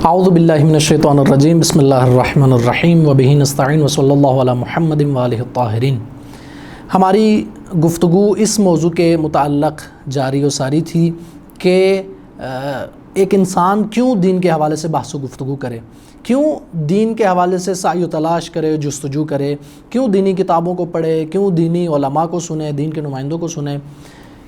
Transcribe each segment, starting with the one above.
اعوذ باللہ من الشیطان الرجیم بسم اللہ الرحمن الرحیم وبہ نستعین وصلی اللہ علی محمد وآلہ الطاہرین۔ ہماری گفتگو اس موضوع کے متعلق جاری و ساری تھی کہ ایک انسان کیوں دین کے حوالے سے بحث و گفتگو کرے، کیوں دین کے حوالے سے سعی و تلاش کرے، جستجو کرے، کیوں دینی کتابوں کو پڑھے، کیوں دینی علماء کو سنے، دین کے نمائندوں کو سنے،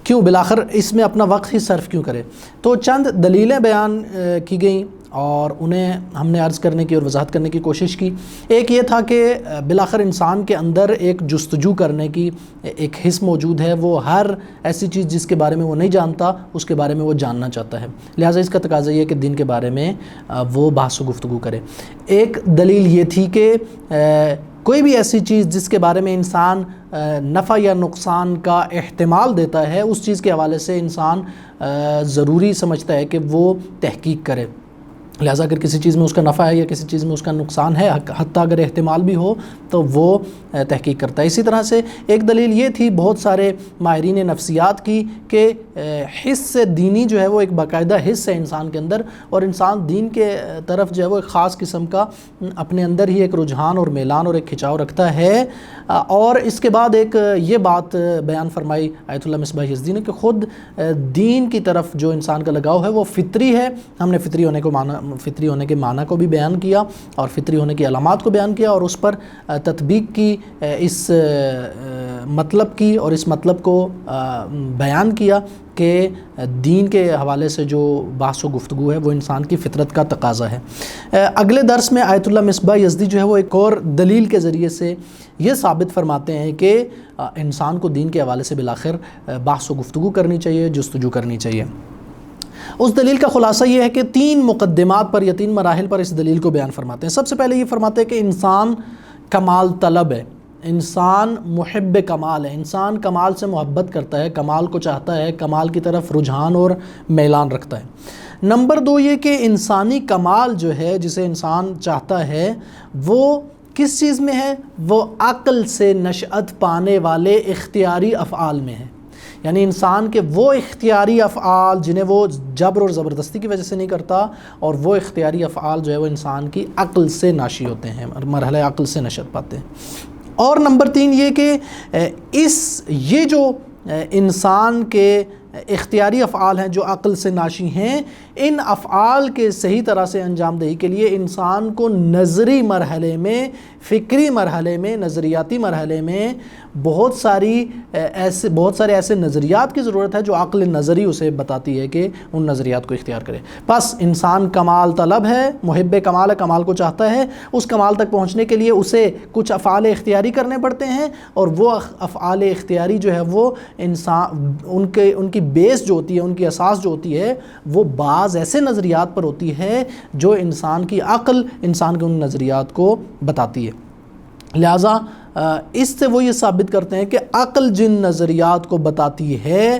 کیوں بالآخر اس میں اپنا وقت ہی صرف کیوں کرے۔ تو چند دلیلیں بیان کی گئیں اور انہیں ہم نے عرض کرنے کی اور وضاحت کرنے کی کوشش کی۔ ایک یہ تھا کہ بالآخر انسان کے اندر ایک جستجو کرنے کی ایک حس موجود ہے، وہ ہر ایسی چیز جس کے بارے میں وہ نہیں جانتا اس کے بارے میں وہ جاننا چاہتا ہے، لہٰذا اس کا تقاضا یہ ہے کہ دین کے بارے میں وہ بحث و گفتگو کرے۔ ایک دلیل یہ تھی کہ کوئی بھی ایسی چیز جس کے بارے میں انسان نفع یا نقصان کا احتمال دیتا ہے، اس چیز کے حوالے سے انسان ضروری سمجھتا ہے کہ وہ تحقیق کرے، لہٰذا اگر کسی چیز میں اس کا نفع ہے یا کسی چیز میں اس کا نقصان ہے، حتیٰ اگر احتمال بھی ہو تو وہ تحقیق کرتا ہے۔ اسی طرح سے ایک دلیل یہ تھی بہت سارے ماہرین نفسیات کی کہ حس دینی جو ہے وہ ایک باقاعدہ حس ہے انسان کے اندر، اور انسان دین کے طرف جو ہے وہ ایک خاص قسم کا اپنے اندر ہی ایک رجحان اور میلان اور ایک کھچاؤ رکھتا ہے۔ اور اس کے بعد ایک یہ بات بیان فرمائی آیت اللہ مصباح یزدی نے کہ خود دین کی طرف جو انسان کا لگاؤ ہے وہ فطری ہے۔ ہم نے فطری ہونے کے معنی کو بھی بیان کیا اور فطری ہونے کی علامات کو بیان کیا اور اس پر تطبیق کی، اس مطلب کی اور اس مطلب کو بیان کیا کہ دین کے حوالے سے جو بحث و گفتگو ہے وہ انسان کی فطرت کا تقاضا ہے۔ اگلے درس میں آیت اللہ مصباح یزدی جو ہے وہ ایک اور دلیل کے ذریعے سے یہ ثابت فرماتے ہیں کہ انسان کو دین کے حوالے سے بالآخر بحث و گفتگو کرنی چاہیے، جستجو کرنی چاہیے۔ اس دلیل کا خلاصہ یہ ہے کہ 3 مقدمات پر یا 3 مراحل پر اس دلیل کو بیان فرماتے ہیں۔ سب سے پہلے یہ فرماتے ہیں کہ انسان کمال طلب ہے، انسان محب کمال ہے، انسان کمال سے محبت کرتا ہے، کمال کو چاہتا ہے، کمال کی طرف رجحان اور میلان رکھتا ہے۔ نمبر 2 یہ کہ انسانی کمال جو ہے جسے انسان چاہتا ہے وہ کس چیز میں ہے؟ وہ عقل سے نشأت پانے والے اختیاری افعال میں ہے، یعنی انسان کے وہ اختیاری افعال جنہیں وہ جبر اور زبردستی کی وجہ سے نہیں کرتا، اور وہ اختیاری افعال جو ہے وہ انسان کی عقل سے ناشی ہوتے ہیں، مرحلہ عقل سے نشأت پاتے ہیں۔ اور نمبر 3 یہ کہ یہ جو انسان کے اختیاری افعال ہیں جو عقل سے ناشی ہیں، ان افعال کے صحیح طرح سے انجام دہی کے لیے انسان کو نظری مرحلے میں، فکری مرحلے میں، نظریاتی مرحلے میں بہت سارے ایسے نظریات کی ضرورت ہے جو عقل نظری اسے بتاتی ہے کہ ان نظریات کو اختیار کرے۔ بس انسان کمال طلب ہے، محب کمال ہے، کمال کو چاہتا ہے، اس کمال تک پہنچنے کے لیے اسے کچھ افعال اختیاری کرنے پڑتے ہیں، اور وہ افعال اختیاری جو ہے وہ انسان ان کی بیس جو ہوتی ہے، ان کی اساس جو ہوتی ہے وہ بعض ایسے نظریات پر ہوتی ہے جو انسان کی عقل انسان کے ان نظریات کو بتاتی ہے۔ لہٰذا اس سے وہ یہ ثابت کرتے ہیں کہ عقل جن نظریات کو بتاتی ہے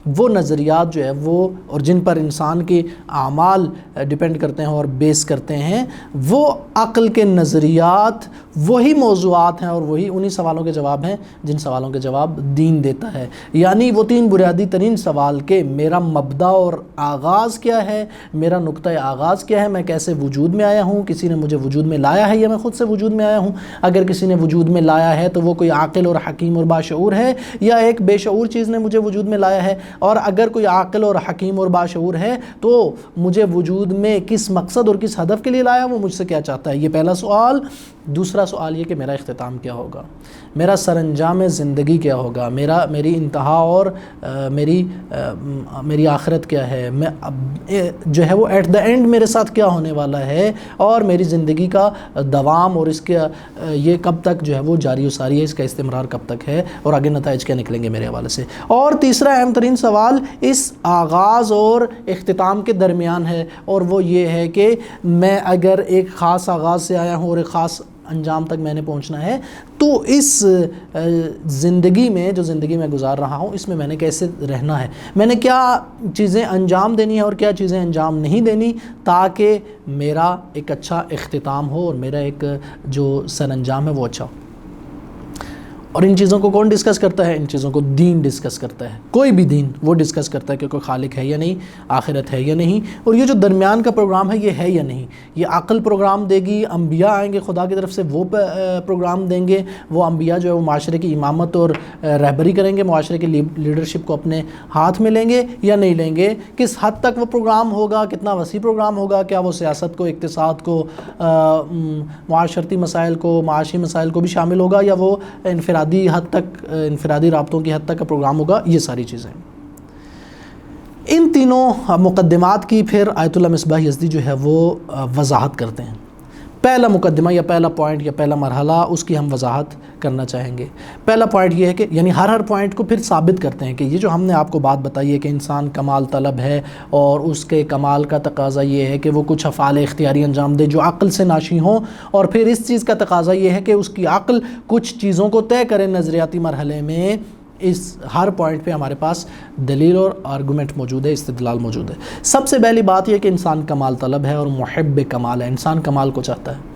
وہ نظریات جو ہے وہ، اور جن پر انسان کے اعمال ڈیپینڈ کرتے ہیں اور بیس کرتے ہیں، وہ عقل کے نظریات وہی موضوعات ہیں اور وہی انہی سوالوں کے جواب ہیں جن سوالوں کے جواب دین دیتا ہے۔ یعنی وہ 3 بنیادی ترین سوال کہ میرا مبدا اور آغاز کیا ہے، میرا نقطہ آغاز کیا ہے، میں کیسے وجود میں آیا ہوں، کسی نے مجھے وجود میں لایا ہے یا میں خود سے وجود میں آیا ہوں، اگر کسی نے وجود میں لایا ہے تو وہ کوئی عاقل اور حکیم اور باشعور ہے یا ایک بے شعور چیز نے مجھے وجود میں لایا ہے، اور اگر کوئی عاقل اور حکیم اور باشعور ہے تو مجھے وجود میں کس مقصد اور کس ہدف کے لیے لایا، وہ مجھ سے کیا چاہتا ہے، یہ پہلا سوال۔ دوسرا سوال یہ کہ میرا اختتام کیا ہوگا، میرا سر انجام زندگی کیا ہوگا، میری انتہا اور میری آخرت کیا ہے، میں جو ہے وہ ایٹ دا اینڈ میرے ساتھ کیا ہونے والا ہے، اور میری زندگی کا دوام اور اس کے یہ کب تک جو ہے وہ جاری و ساری ہے، اس کا استمرار کب تک ہے، اور آگے نتائج کیا نکلیں گے میرے حوالے سے۔ اور تیسرا اہم ترین سوال اس آغاز اور اختتام کے درمیان ہے، اور وہ یہ ہے کہ میں اگر ایک خاص آغاز سے آیا ہوں اور ایک خاص انجام تک میں نے پہنچنا ہے، تو اس زندگی میں جو زندگی میں گزار رہا ہوں اس میں نے کیسے رہنا ہے، میں نے کیا چیزیں انجام دینی ہیں اور کیا چیزیں انجام نہیں دینی، تاکہ میرا ایک اچھا اختتام ہو اور میرا ایک جو سر انجام ہے وہ اچھا ہو۔ اور ان چیزوں کو کون ڈسکس کرتا ہے؟ ان چیزوں کو دین ڈسکس کرتا ہے، کوئی بھی دین وہ ڈسکس کرتا ہے کہ کوئی خالق ہے یا نہیں، آخرت ہے یا نہیں، اور یہ جو درمیان کا پروگرام ہے یہ ہے یا نہیں۔ یہ عقل پروگرام دے گی، انبیاء آئیں گے خدا کی طرف سے وہ پروگرام دیں گے، وہ انبیاء جو ہے وہ معاشرے کی امامت اور رہبری کریں گے، معاشرے کی لیڈرشپ کو اپنے ہاتھ میں لیں گے یا نہیں لیں گے، کس حد تک وہ پروگرام ہوگا، کتنا وسیع پروگرام ہوگا، کیا وہ سیاست کو، اقتصاد کو، معاشرتی مسائل کو، معاشی مسائل کو بھی شامل ہوگا، یا وہ انفرادی حد تک، انفرادی رابطوں کی حد تک کا پروگرام ہوگا، یہ ساری چیزیں۔ ان تینوں مقدمات کی پھر آیت اللہ مصباح یزدی جو ہے وہ وضاحت کرتے ہیں۔ پہلا مقدمہ یا پہلا پوائنٹ یا پہلا مرحلہ اس کی ہم وضاحت کرنا چاہیں گے۔ پہلا پوائنٹ یہ ہے کہ یعنی ہر پوائنٹ کو پھر ثابت کرتے ہیں کہ یہ جو ہم نے آپ کو بات بتائی ہے کہ انسان کمال طلب ہے، اور اس کے کمال کا تقاضا یہ ہے کہ وہ کچھ افعال اختیاری انجام دے جو عقل سے ناشی ہوں، اور پھر اس چیز کا تقاضا یہ ہے کہ اس کی عقل کچھ چیزوں کو طے کرے نظریاتی مرحلے میں۔ اس ہر پوائنٹ پہ ہمارے پاس دلیل اور آرگومنٹ موجود ہے، استدلال موجود ہے۔ سب سے پہلی بات یہ کہ انسان کمال طلب ہے اور محب کمال ہے، انسان کمال کو چاہتا ہے۔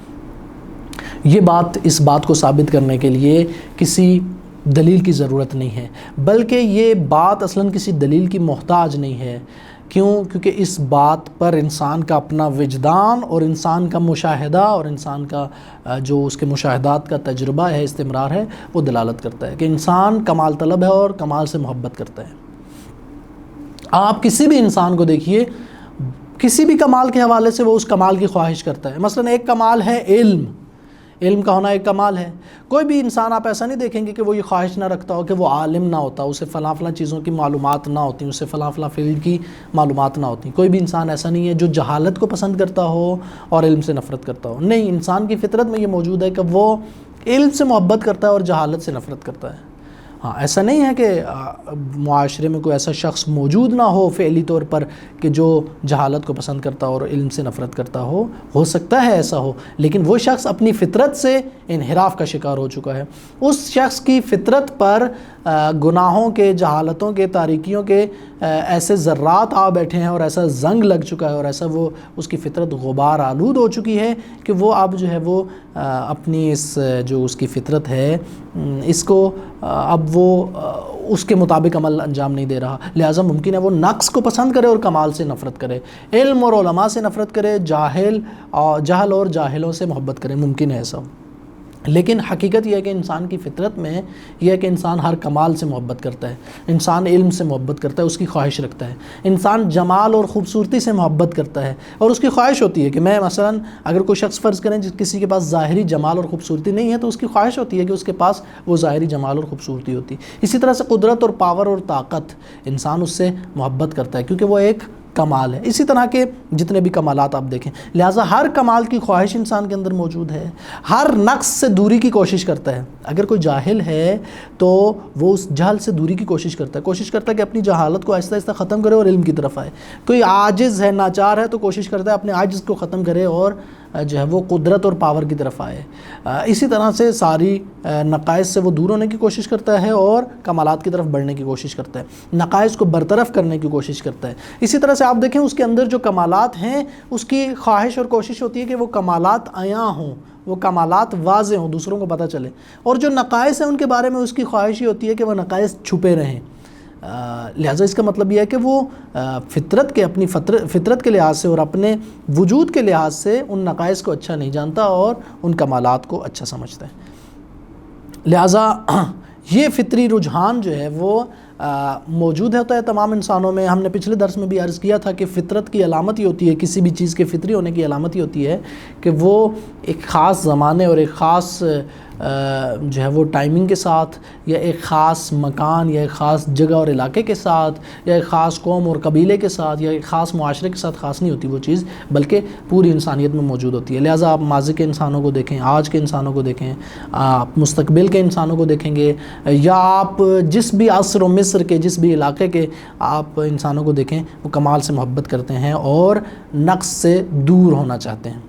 یہ بات، اس بات کو ثابت کرنے کے لیے کسی دلیل کی ضرورت نہیں ہے، بلکہ یہ بات اصلاً کسی دلیل کی محتاج نہیں ہے۔ کیونکہ اس بات پر انسان کا اپنا وجدان اور انسان کا مشاہدہ اور انسان کا جو اس کے مشاہدات کا تجربہ ہے، استمرار ہے، وہ دلالت کرتا ہے کہ انسان کمال طلب ہے اور کمال سے محبت کرتا ہے۔ آپ کسی بھی انسان کو دیکھیے، کسی بھی کمال کے حوالے سے وہ اس کمال کی خواہش کرتا ہے۔ مثلا ایک کمال ہے علم، علم کا ہونا ایک کمال ہے۔ کوئی بھی انسان آپ ایسا نہیں دیکھیں گے کہ وہ یہ خواہش نہ رکھتا ہو کہ وہ عالم نہ ہوتا، اسے فلاں چیزوں کی معلومات نہ ہوتی، اسے فلاں فیلڈ کی معلومات نہ ہوتی۔ کوئی بھی انسان ایسا نہیں ہے جو جہالت کو پسند کرتا ہو اور علم سے نفرت کرتا ہو۔ نہیں، انسان کی فطرت میں یہ موجود ہے کہ وہ علم سے محبت کرتا ہے اور جہالت سے نفرت کرتا ہے۔ ہاں، ایسا نہیں ہے کہ معاشرے میں کوئی ایسا شخص موجود نہ ہو فعلی طور پر کہ جو جہالت کو پسند کرتا ہو اور علم سے نفرت کرتا ہو سکتا ہے ایسا ہو، لیکن وہ شخص اپنی فطرت سے انحراف کا شکار ہو چکا ہے۔ اس شخص کی فطرت پر گناہوں کے، جہالتوں کے، تاریکیوں کے ایسے ذرات آ بیٹھے ہیں اور ایسا زنگ لگ چکا ہے اور ایسا وہ اس کی فطرت غبار آلود ہو چکی ہے کہ وہ اب جو ہے وہ اپنی اس جو اس کی فطرت ہے اس کو اب وہ اس کے مطابق عمل انجام نہیں دے رہا، لہٰذا ممکن ہے وہ نقص کو پسند کرے اور کمال سے نفرت کرے، علم اور علماء سے نفرت کرے، جہل اور جاہلوں سے محبت کرے، ممکن ہے ایسا۔ لیکن حقیقت یہ ہے کہ انسان کی فطرت میں یہ ہے کہ انسان ہر کمال سے محبت کرتا ہے، انسان علم سے محبت کرتا ہے، اس کی خواہش رکھتا ہے، انسان جمال اور خوبصورتی سے محبت کرتا ہے، اور اس کی خواہش ہوتی ہے کہ میں مثلا اگر کوئی شخص فرض کریں کسی کے پاس ظاہری جمال اور خوبصورتی نہیں ہے تو اس کی خواہش ہوتی ہے کہ اس کے پاس وہ ظاہری جمال اور خوبصورتی ہوتی۔ اسی طرح سے قدرت اور پاور اور طاقت، انسان اس سے محبت کرتا ہے کیونکہ وہ ایک کمال ہے۔ اسی طرح کے جتنے بھی کمالات آپ دیکھیں، لہٰذا ہر کمال کی خواہش انسان کے اندر موجود ہے، ہر نقص سے دوری کی کوشش کرتا ہے۔ اگر کوئی جاہل ہے تو وہ اس جہل سے دوری کی کوشش کرتا ہے کہ اپنی جہالت کو آہستہ آہستہ ختم کرے اور علم کی طرف آئے۔ کوئی عاجز ہے، ناچار ہے، تو کوشش کرتا ہے اپنے عاجز کو ختم کرے اور جو ہے وہ قدرت اور پاور کی طرف آئے۔ اسی طرح سے ساری نقائص سے وہ دور ہونے کی کوشش کرتا ہے اور کمالات کی طرف بڑھنے کی کوشش کرتا ہے، نقائص کو برطرف کرنے کی کوشش کرتا ہے۔ اسی طرح سے آپ دیکھیں اس کے اندر جو کمالات ہیں اس کی خواہش اور کوشش ہوتی ہے کہ وہ کمالات عیاں ہوں، وہ کمالات واضح ہوں، دوسروں کو پتہ چلے، اور جو نقائص ہیں ان کے بارے میں اس کی خواہش ہی ہوتی ہے کہ وہ نقائص چھپے رہیں۔ لہٰذا اس کا مطلب یہ ہے کہ وہ اپنی فطرت کے لحاظ سے اور اپنے وجود کے لحاظ سے ان نقائص کو اچھا نہیں جانتا اور ان کمالات کو اچھا سمجھتا ہے۔ لہٰذا یہ فطری رجحان جو ہے وہ موجود ہوتا ہے تمام انسانوں میں۔ ہم نے پچھلے درس میں بھی عرض کیا تھا کہ فطرت کی علامت ہی ہوتی ہے، کسی بھی چیز کے فطری ہونے کی علامت ہی ہوتی ہے کہ وہ ایک خاص زمانے اور ایک خاص جو ہے وہ ٹائمنگ کے ساتھ، یا ایک خاص مکان یا ایک خاص جگہ اور علاقے کے ساتھ، یا ایک خاص قوم اور قبیلے کے ساتھ، یا ایک خاص معاشرے کے ساتھ خاص نہیں ہوتی وہ چیز، بلکہ پوری انسانیت میں موجود ہوتی ہے۔ لہٰذا آپ ماضی کے انسانوں کو دیکھیں، آج کے انسانوں کو دیکھیں، آپ مستقبل کے انسانوں کو دیکھیں گے، یا آپ جس بھی عصر و مصر کے جس بھی علاقے کے آپ انسانوں کو دیکھیں، وہ کمال سے محبت کرتے ہیں اور نقص سے دور ہونا چاہتے ہیں۔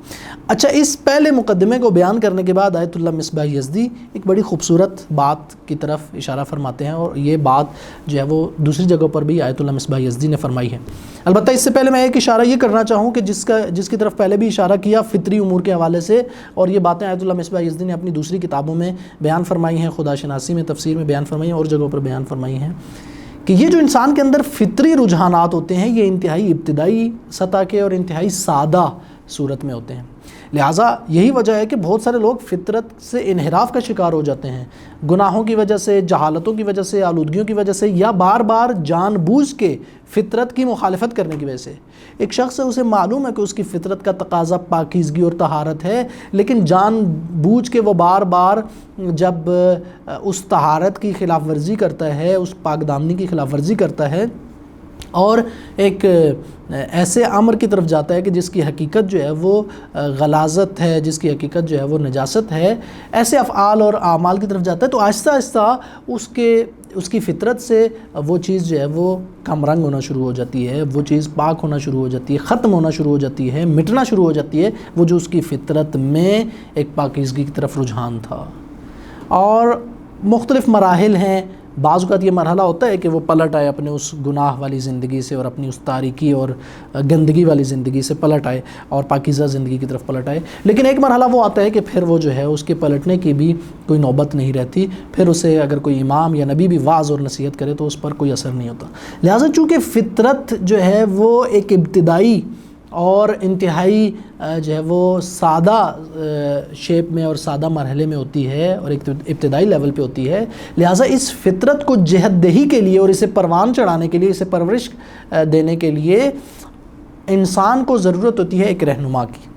اچھا، اس پہلے مقدمے کو بیان کرنے کے بعد آیت اللہ مصباح یزدی ایک بڑی خوبصورت بات کی طرف اشارہ فرماتے ہیں، اور یہ بات جو ہے وہ دوسری جگہوں پر بھی آیت اللہ مصباح یزدی نے فرمائی ہے۔ البتہ اس سے پہلے میں ایک اشارہ یہ کرنا چاہوں کہ جس کی طرف پہلے بھی اشارہ کیا فطری امور کے حوالے سے، اور یہ باتیں آیت اللہ مصباح یزدی نے اپنی دوسری کتابوں میں بیان فرمائی ہیں، خدا شناسی میں، تفسیر میں بیان فرمائی ہیں، اور جگہوں پر بیان فرمائی ہیں کہ یہ جو انسان کے اندر فطری رجحانات ہوتے ہیں یہ انتہائی ابتدائی سطح کے اور انتہائی سادہ صورت میں ہوتے ہیں۔ لہٰذا یہی وجہ ہے کہ بہت سارے لوگ فطرت سے انحراف کا شکار ہو جاتے ہیں، گناہوں کی وجہ سے، جہالتوں کی وجہ سے، آلودگیوں کی وجہ سے، یا بار بار جان بوجھ کے فطرت کی مخالفت کرنے کی وجہ سے۔ ایک شخص ہے، اسے معلوم ہے کہ اس کی فطرت کا تقاضا پاکیزگی اور طہارت ہے، لیکن جان بوجھ کے وہ بار بار جب اس طہارت کی خلاف ورزی کرتا ہے، اس پاک دامنی کی خلاف ورزی کرتا ہے اور ایک ایسے امر کی طرف جاتا ہے کہ جس کی حقیقت جو ہے وہ غلاظت ہے، جس کی حقیقت جو ہے وہ نجاست ہے، ایسے افعال اور اعمال کی طرف جاتا ہے، تو آہستہ آہستہ اس کی فطرت سے وہ چیز جو ہے وہ کم رنگ ہونا شروع ہو جاتی ہے، وہ چیز پاک ہونا شروع ہو جاتی ہے، ختم ہونا شروع ہو جاتی ہے، مٹنا شروع ہو جاتی ہے، وہ جو اس کی فطرت میں ایک پاکیزگی کی طرف رجحان تھا۔ اور مختلف مراحل ہیں، بعض اوقات یہ مرحلہ ہوتا ہے کہ وہ پلٹ آئے اپنے اس گناہ والی زندگی سے اور اپنی اس تاریکی اور گندگی والی زندگی سے پلٹ آئے اور پاکیزہ زندگی کی طرف پلٹ آئے، لیکن ایک مرحلہ وہ آتا ہے کہ پھر وہ جو ہے اس کے پلٹنے کی بھی کوئی نوبت نہیں رہتی، پھر اسے اگر کوئی امام یا نبی بھی واعظ اور نصیحت کرے تو اس پر کوئی اثر نہیں ہوتا۔ لہٰذا چونکہ فطرت جو ہے وہ ایک ابتدائی اور انتہائی جو ہے وہ سادہ شیپ میں اور سادہ مرحلے میں ہوتی ہے اور ایک ابتدائی لیول پہ ہوتی ہے، لہٰذا اس فطرت کو جہت دہی کے لیے اور اسے پروان چڑھانے کے لیے، اسے پرورش دینے کے لیے انسان کو ضرورت ہوتی ہے ایک رہنما کی۔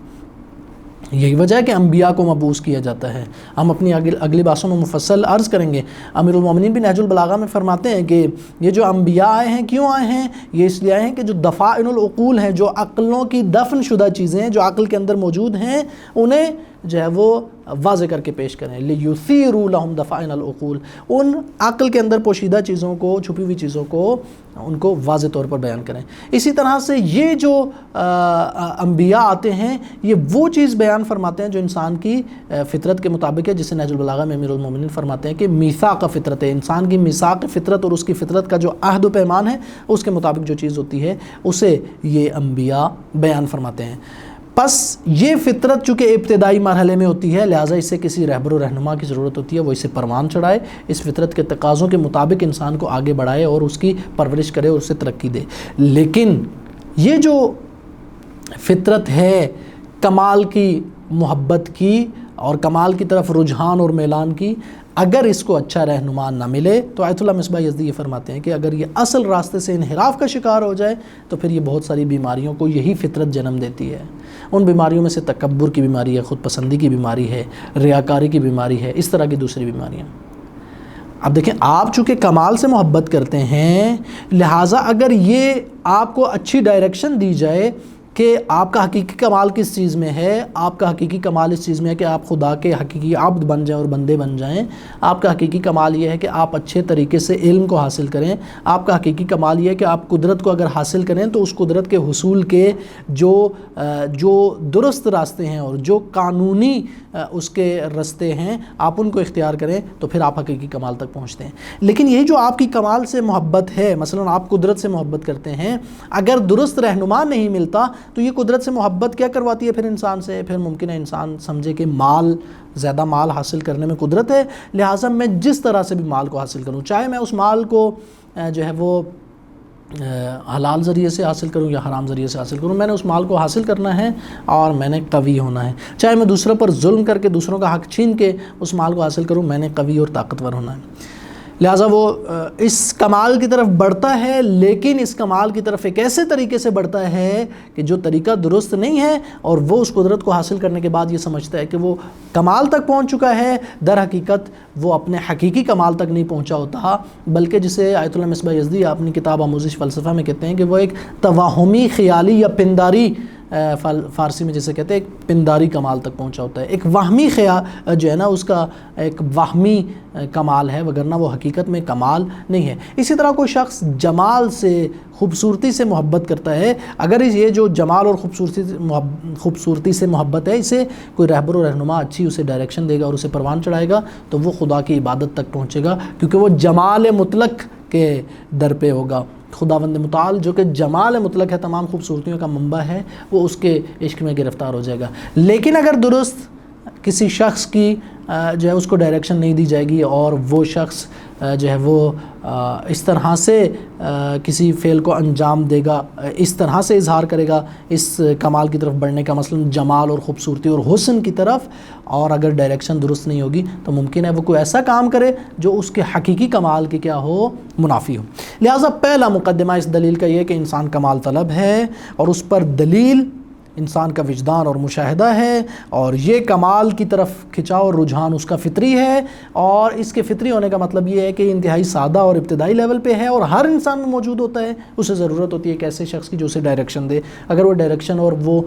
یہی وجہ ہے کہ انبیاء کو مبعوث کیا جاتا ہے۔ ہم اپنی اگلی باتوں میں مفصل عرض کریں گے۔ امیر المومنین بھی نہج البلاغہ میں فرماتے ہیں کہ یہ جو انبیاء آئے ہیں کیوں آئے ہیں؟ یہ اس لیے آئے ہیں کہ جو دفائن العقول ہیں، جو عقلوں کی دفن شدہ چیزیں ہیں، جو عقل کے اندر موجود ہیں، انہیں جو ہے وہ واضح کر کے پیش کریں۔ لِيُثِيرُوا لَهُمْ دَفَائِنَ الْعُقُولِ، ان عقل کے اندر پوشیدہ چیزوں کو، چھپی ہوئی چیزوں کو ان کو واضح طور پر بیان کریں۔ اسی طرح سے یہ جو انبیاء آتے ہیں یہ وہ چیز بیان فرماتے ہیں جو انسان کی فطرت کے مطابق ہے، جسے نہج البلاغہ میں امیر المومنین فرماتے ہیں کہ میثاق فطرت ہے، انسان کی میثاق فطرت اور اس کی فطرت کا جو عہد و پیمان ہے اس کے مطابق جو چیز ہوتی ہے اسے یہ انبیاء بیان فرماتے ہیں۔ پس یہ فطرت چونکہ ابتدائی مرحلے میں ہوتی ہے، لہٰذا اسے کسی رہبر و رہنما کی ضرورت ہوتی ہے، وہ اسے پروان چڑھائے، اس فطرت کے تقاضوں کے مطابق انسان کو آگے بڑھائے اور اس کی پرورش کرے اور اسے ترقی دے۔ لیکن یہ جو فطرت ہے کمال کی محبت کی اور کمال کی طرف رجحان اور میلان کی، اگر اس کو اچھا رہنما نہ ملے تو آیت اللہ مصباح یزدی یہ فرماتے ہیں کہ اگر یہ اصل راستے سے انحراف کا شکار ہو جائے تو پھر یہ بہت ساری بیماریوں کو یہی فطرت جنم دیتی ہے۔ ان بیماریوں میں سے تکبر کی بیماری ہے، خود پسندی کی بیماری ہے، ریاکاری کی بیماری ہے، اس طرح کی دوسری بیماریاں۔ اب دیکھیں، آپ چونکہ کمال سے محبت کرتے ہیں، لہٰذا اگر یہ آپ کو اچھی ڈائریکشن دی جائے کہ آپ کا حقیقی کمال کس چیز میں ہے، آپ کا حقیقی کمال اس چیز میں ہے کہ آپ خدا کے حقیقی عبد بن جائیں اور بندے بن جائیں، آپ کا حقیقی کمال یہ ہے کہ آپ اچھے طریقے سے علم کو حاصل کریں، آپ کا حقیقی کمال یہ ہے کہ آپ قدرت کو اگر حاصل کریں تو اس قدرت کے حصول کے جو درست راستے ہیں اور جو قانونی اس کے راستے ہیں آپ ان کو اختیار کریں تو پھر آپ حقیقی کمال تک پہنچتے ہیں۔ لیکن یہ جو آپ کی کمال سے محبت ہے، مثلا آپ قدرت سے محبت کرتے ہیں، اگر درست رہنما نہیں ملتا تو یہ قدرت سے محبت کیا کرواتی ہے پھر انسان سے؟ پھر ممکن ہے انسان سمجھے کہ زیادہ مال حاصل کرنے میں قدرت ہے، لہٰذا میں جس طرح سے بھی مال کو حاصل کروں، چاہے میں اس مال کو جو ہے وہ حلال ذریعے سے حاصل کروں یا حرام ذریعے سے حاصل کروں، میں نے اس مال کو حاصل کرنا ہے اور میں نے قوی ہونا ہے، چاہے میں دوسروں پر ظلم کر کے دوسروں کا حق چھین کے اس مال کو حاصل کروں، میں نے قوی اور طاقتور ہونا ہے۔ لہٰذا وہ اس کمال کی طرف بڑھتا ہے، لیکن اس کمال کی طرف ایک ایسے طریقے سے بڑھتا ہے کہ جو طریقہ درست نہیں ہے، اور وہ اس قدرت کو حاصل کرنے کے بعد یہ سمجھتا ہے کہ وہ کمال تک پہنچ چکا ہے، در حقیقت وہ اپنے حقیقی کمال تک نہیں پہنچا ہوتا، بلکہ جسے آیت اللہ مصباح یزدی اپنی کتاب آموزش فلسفہ میں کہتے ہیں کہ وہ ایک توہمی، خیالی یا پنداری فارسی میں جیسے کہتے ہیں ایک پنداری کمال تک پہنچا ہوتا ہے، ایک وہمی خیال جو ہے نا اس کا ایک وہمی کمال ہے، وگرنہ وہ حقیقت میں کمال نہیں ہے۔ اسی طرح کوئی شخص جمال سے، خوبصورتی سے محبت کرتا ہے، اگر یہ جو جمال اور خوبصورتی سے محبت ہے اسے کوئی رہبر و رہنما اچھی اسے ڈائریکشن دے گا اور اسے پروان چڑھائے گا تو وہ خدا کی عبادت تک پہنچے گا، کیونکہ وہ جمال مطلق کے در پہ ہوگا۔ خداوند متعال جو کہ جمال مطلق ہے، تمام خوبصورتیوں کا منبع ہے، وہ اس کے عشق میں گرفتار ہو جائے گا۔ لیکن اگر درست کسی شخص کی جو ہے اس کو ڈائریکشن نہیں دی جائے گی اور وہ شخص جو ہے وہ اس طرح سے کسی فعل کو انجام دے گا، اس طرح سے اظہار کرے گا اس کمال کی طرف بڑھنے کا، مثلا جمال اور خوبصورتی اور حسن کی طرف، اور اگر ڈائریکشن درست نہیں ہوگی تو ممکن ہے وہ کوئی ایسا کام کرے جو اس کے حقیقی کمال کے کیا ہو، منافی ہو۔ لہٰذا پہلا مقدمہ اس دلیل کا یہ کہ انسان کمال طلب ہے، اور اس پر دلیل انسان کا وجدان اور مشاہدہ ہے، اور یہ کمال کی طرف کھنچاؤ اور رجحان اس کا فطری ہے، اور اس کے فطری ہونے کا مطلب یہ ہے کہ انتہائی سادہ اور ابتدائی لیول پہ ہے اور ہر انسان میں موجود ہوتا ہے۔ اسے ضرورت ہوتی ہے کہ ایسے شخص کی جو اسے ڈائریکشن دے، اگر وہ ڈائریکشن اور وہ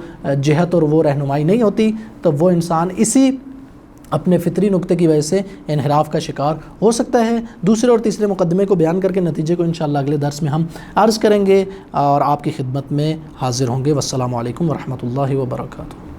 جہت اور وہ رہنمائی نہیں ہوتی تو وہ انسان اسی اپنے فطری نقطے کی وجہ سے انحراف کا شکار ہو سکتا ہے۔ دوسرے اور تیسرے مقدمے کو بیان کر کے نتیجے کو انشاءاللہ اگلے درس میں ہم عرض کریں گے اور آپ کی خدمت میں حاضر ہوں گے۔ والسلام علیکم ورحمۃ اللہ وبرکاتہ۔